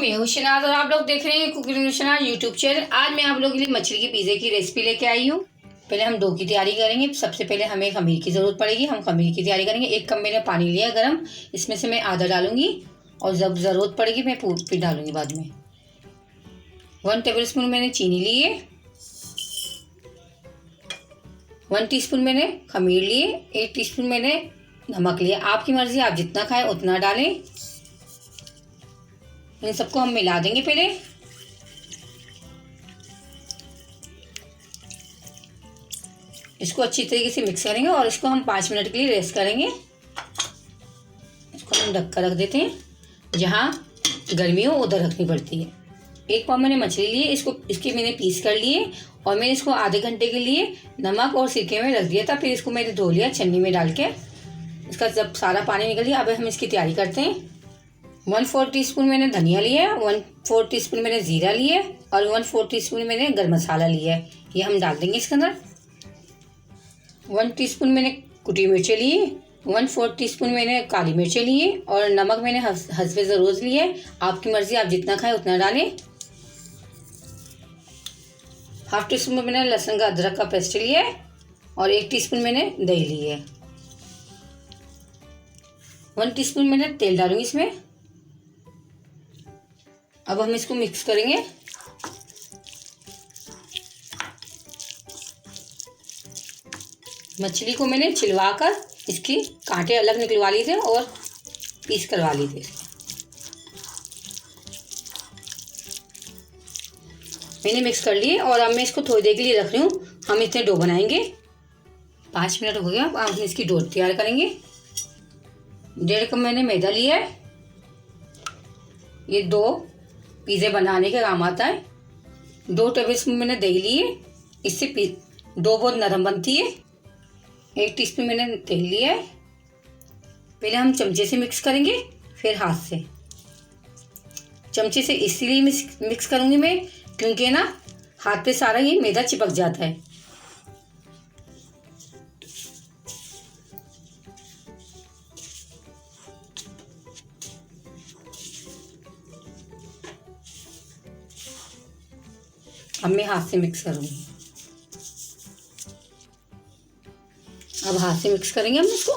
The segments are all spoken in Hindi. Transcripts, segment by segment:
मैं हूँ शनाज और आप लोग देख रहे हैं cooking with Shahnaz YouTube channel. आज मैं आप लोगों के लिए मछली की पिज़्ज़े की रेसिपी लेके आई हूँ। पहले हम डो की तैयारी करेंगे। सबसे पहले हमें खमीर की ज़रूरत पड़ेगी। हम खमीर की तैयारी करेंगे। 1 कप मैंने पानी लिया गर्म, इसमें से मैं आधा डालूंगी और जब ज़रूरत पड़ेगी मैं फिर डालूंगी बाद में। 1 टेबल स्पून मैंने चीनी ली है, 1 टीस्पून मैंने खमीर लिए, 1 टीस्पून मैंने नमक लिया। आपकी मर्ज़ी, आप जितना खाएं उतना डालें। इन सबको हम मिला देंगे। पहले इसको अच्छी तरीके से मिक्स करेंगे और इसको हम 5 मिनट के लिए रेस्ट करेंगे। इसको हम ढक कर रख देते हैं। जहाँ गर्मी हो उधर रखनी पड़ती है। 1 पाव मैंने मछली ली है, इसके मैंने पीस कर लिए और मैंने इसको आधे घंटे के लिए नमक और सिरके में रख दिया था। फिर इसको मैंने धो लिया छन्नी में डाल के। इसका जब सारा पानी निकल गया, अब हम इसकी तैयारी करते हैं। 1/4 टीस्पून मैंने धनिया लिया है, 1/4 टीस्पून मैंने जीरा लिया है और 1/4 टीस्पून मैंने गर्म मसाला लिया है। ये हम डाल देंगे इसके अंदर। 1 टीस्पून मैंने कुटी मिर्चें ली है, 1/4 टीस्पून मैंने काली मिर्चें ली है और नमक मैंने हस्बे ज़रूरत लिया है। आपकी मर्ज़ी, आप जितना खाएं उतना डालें। 1/2 टीस्पून मैंने लहसुन का अदरक का पेस्ट लिया है और 1 टीस्पून मैंने दही ली है। 1 टीस्पून मैंने तेल डालूंगी इसमें। अब हम इसको मिक्स करेंगे। मछली को मैंने छिलवा कर इसकी कांटे अलग निकलवा लिए थे और पीस करवा लिए थे। मैंने मिक्स कर लिए और अब मैं इसको थोड़ी देर के लिए रख रही हूँ। हम इससे डो बनाएंगे। 5 मिनट हो गया। अब हम इसकी डो तैयार करेंगे। 1.5 कप मैंने मैदा लिया है। ये 2 पिज़्ज़े बनाने के काम आता है। 2 टेबल स्पून मैंने दही ली है, इससे डो बहुत नरम बनती है। 1 टीस्पून मैंने तेल लिया है। पहले हम चमचे से मिक्स करेंगे, फिर हाथ से। चमचे से इसलिए मिक्स करूँगी मैं क्योंकि ना हाथ पे सारा ये मैदा चिपक जाता है। अब मैं हाथ से मिक्स करूँगी। अब हाथ से मिक्स करेंगे हम इसको।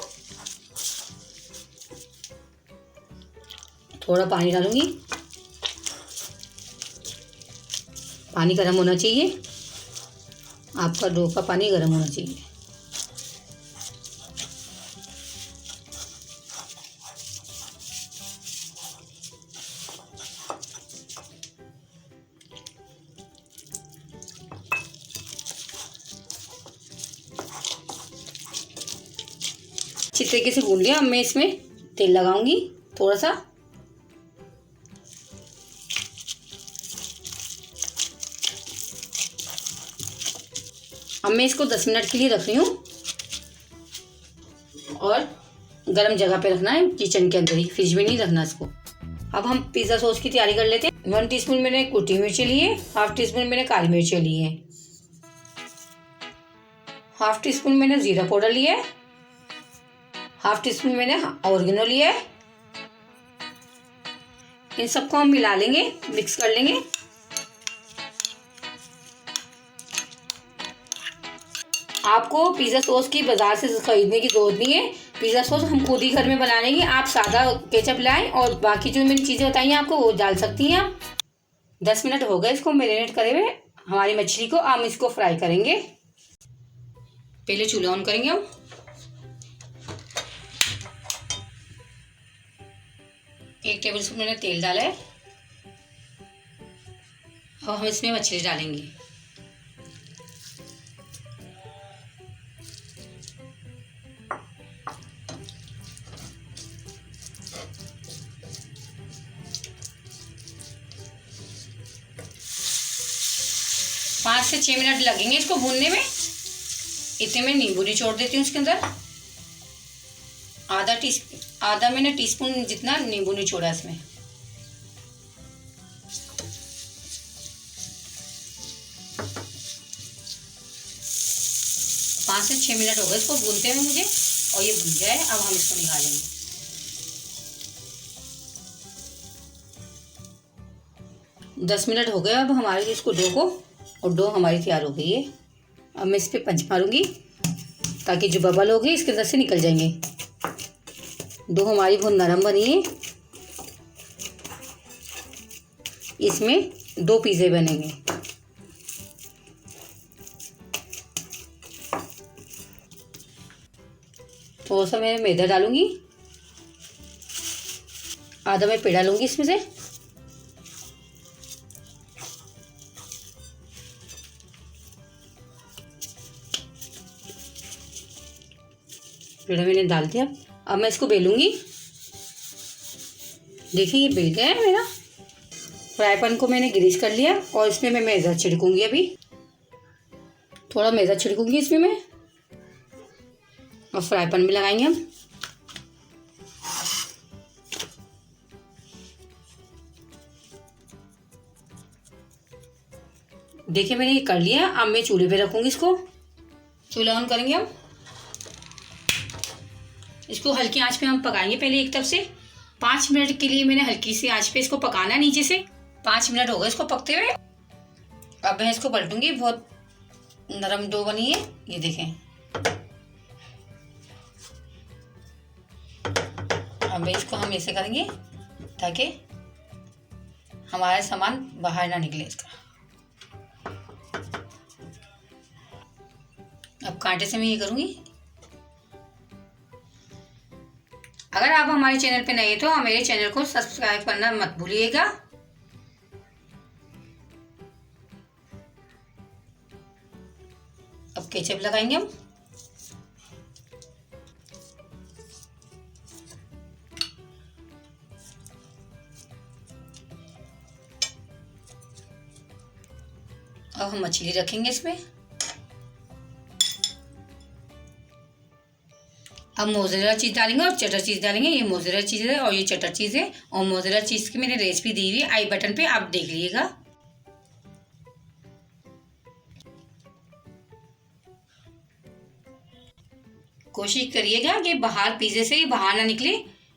थोड़ा पानी डालूंगी। पानी गर्म होना चाहिए। आपका डो का पानी गर्म होना चाहिए। अच्छी तरीके से भून लिया। अब मैं इसमें तेल लगाऊंगी थोड़ा सा। अब मैं इसको 10 मिनट के लिए रख रही हूँ और गर्म जगह पे रखना है, किचन के अंदर ही, फ्रिज में नहीं रखना इसको। अब हम पिज़्ज़ा सॉस की तैयारी कर लेते हैं। 1 टीस्पून मैंने कुटी मिर्ची ली है, 1/2 टीस्पून मैंने काली मिर्ची ली है, 1/2 टीस्पून मैंने जीरा पाउडर लिया है, 1/2 टीस्पून मैंने ऑरिगेनो लिया है। इन सबको हम मिला लेंगे, मिक्स कर लेंगे। आपको पिज़्ज़ा सॉस की बाज़ार से खरीदने की ज़रूरत नहीं है। पिज़्ज़ा सॉस हम खुद ही घर में बना लेंगे। आप सादा केचप लाएं और बाकी जो मैंने चीज़ें बताई हैं आपको वो डाल सकती हैं आप। 10 मिनट हो गए इसको मैरिनेट करे हुए हमारी मछली को। हम इसको फ्राई करेंगे। पहले चूल्हा ऑन करेंगे हम। एक टेबल स्पून मैंने तेल डाला है और हम इसमें मछली डालेंगे। पाँच से 6 मिनट लगेंगे इसको भूनने में। इतने में नींबू निचोड़ देती हूँ इसके अंदर। आधा मैंने टीस्पून जितना नींबू निचोड़ा इसमें। 5 से 6 मिनट हो गए इसको भूनते हुए मुझे, और ये भून गया है। अब हम इसको निकालेंगे। 10 मिनट हो गए अब हमारे इसको डो को, और डो हमारी तैयार हो गई है। अब मैं इस पर पंच मारूंगी ताकि जो बबल होगी इसके अंदर से निकल जाएंगे। डो हमारी बहुत नरम बनी है। इसमें 2 पिज़्ज़े बनेंगे। थोड़ा सा मैं मैदा डालूंगी, आधा मैं पेड़ा लूंगी इसमें से। पेड़ा मैंने डाल दिया। अब मैं इसको बेलूंगी। देखिए ये बेल गया है मेरा। फ्राई पैन को मैंने ग्रीस कर लिया और इसमें मैं मैदा छिड़कूंगी। अभी थोड़ा मैदा छिड़कूंगी इसमें मैं, और फ्राई पैन में लगाएंगे हम। देखिए मैंने ये कर लिया। अब मैं चूल्हे पे रखूंगी इसको। चूल्हा ऑन करेंगे हम। इसको हल्की आंच पे हम पकाएंगे। पहले एक तरफ से 5 मिनट के लिए मैंने हल्की सी आंच पे इसको पकाना है नीचे से। 5 मिनट हो गए इसको पकते हुए। अब मैं इसको पलटूंगी। बहुत नरम डो बनी है, ये देखें। अब इसको हम ऐसे करेंगे ताकि हमारा सामान बाहर ना निकले इसका। अब कांटे से मैं ये करूंगी। अगर आप हमारे चैनल पे नए हैं तो मेरे चैनल को सब्सक्राइब करना मत भूलिएगा। अब केचप लगाएंगे हम। अब हम मछली रखेंगे इसमें। अब मोज़रेला चीज़ डालेंगे और चटर चीज़ डालेंगे। ये मोज़रेला चीज़ है और ये चटर चीज़ है। और मोज़रेला चीज़ की मैंने रेसिपी दी हुई है आई बटन पे, आप देख लीजिएगा। कोशिश करिएगा कि बाहर पिज़्ज़े से बाहर ना निकले,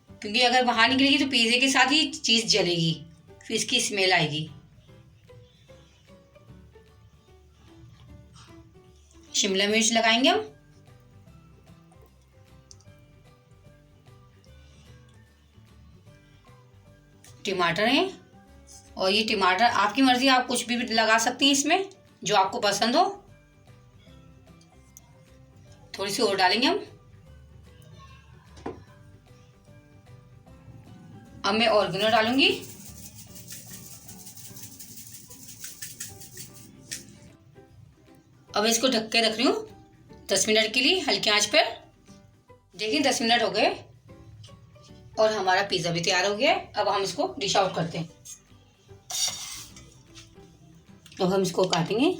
क्योंकि अगर बाहर निकलेगी तो पिज़्ज़े के साथ ही चीज़ जलेगी, फिर इसकी स्मेल आएगी। शिमला मिर्च लगाएंगे हम। टमाटर है, और ये टमाटर आपकी मर्जी, आप कुछ भी लगा सकती हैं इसमें जो आपको पसंद हो। थोड़ी सी और डालेंगे हम। अब मैं ऑरिगेनो डालूंगी। अब इसको ढक के रख रही हूँ 10 मिनट के लिए हल्की आंच पर। देखिए 10 मिनट हो गए और हमारा पिज़्ज़ा भी तैयार हो गया है। अब हम इसको डिश आउट करते हैं। अब हम इसको काटेंगे।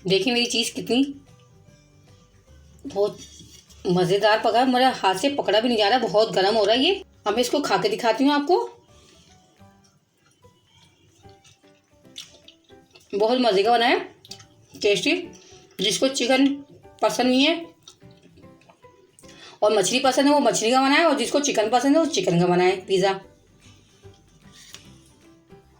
देखिए मेरी चीज़ कितनी बहुत मज़ेदार पका है। मेरे हाथ से पकड़ा भी नहीं जा रहा, बहुत गर्म हो रहा है ये। अब मैं इसको खा के दिखाती हूँ आपको। बहुत मज़े का बना है, टेस्टी। जिसको चिकन पसंद नहीं है और मछली पसंद है वो मछली का बनाए, और जिसको चिकन पसंद है वो चिकन का बनाए पिज़्ज़ा।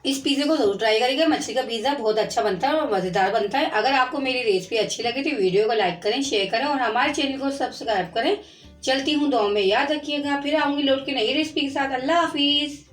इस पिज़्ज़े को जरूर ट्राई करिएगा। मछली का पिज़्ज़ा बहुत अच्छा बनता है और मज़ेदार बनता है। अगर आपको मेरी रेसिपी अच्छी लगे तो वीडियो को लाइक करें, शेयर करें और हमारे चैनल को सब्सक्राइब करें। चलती हूँ, दुआ में याद रखिएगा। फिर आऊँगी लौट के नई रेसिपी के साथ। अल्लाह हाफिज़।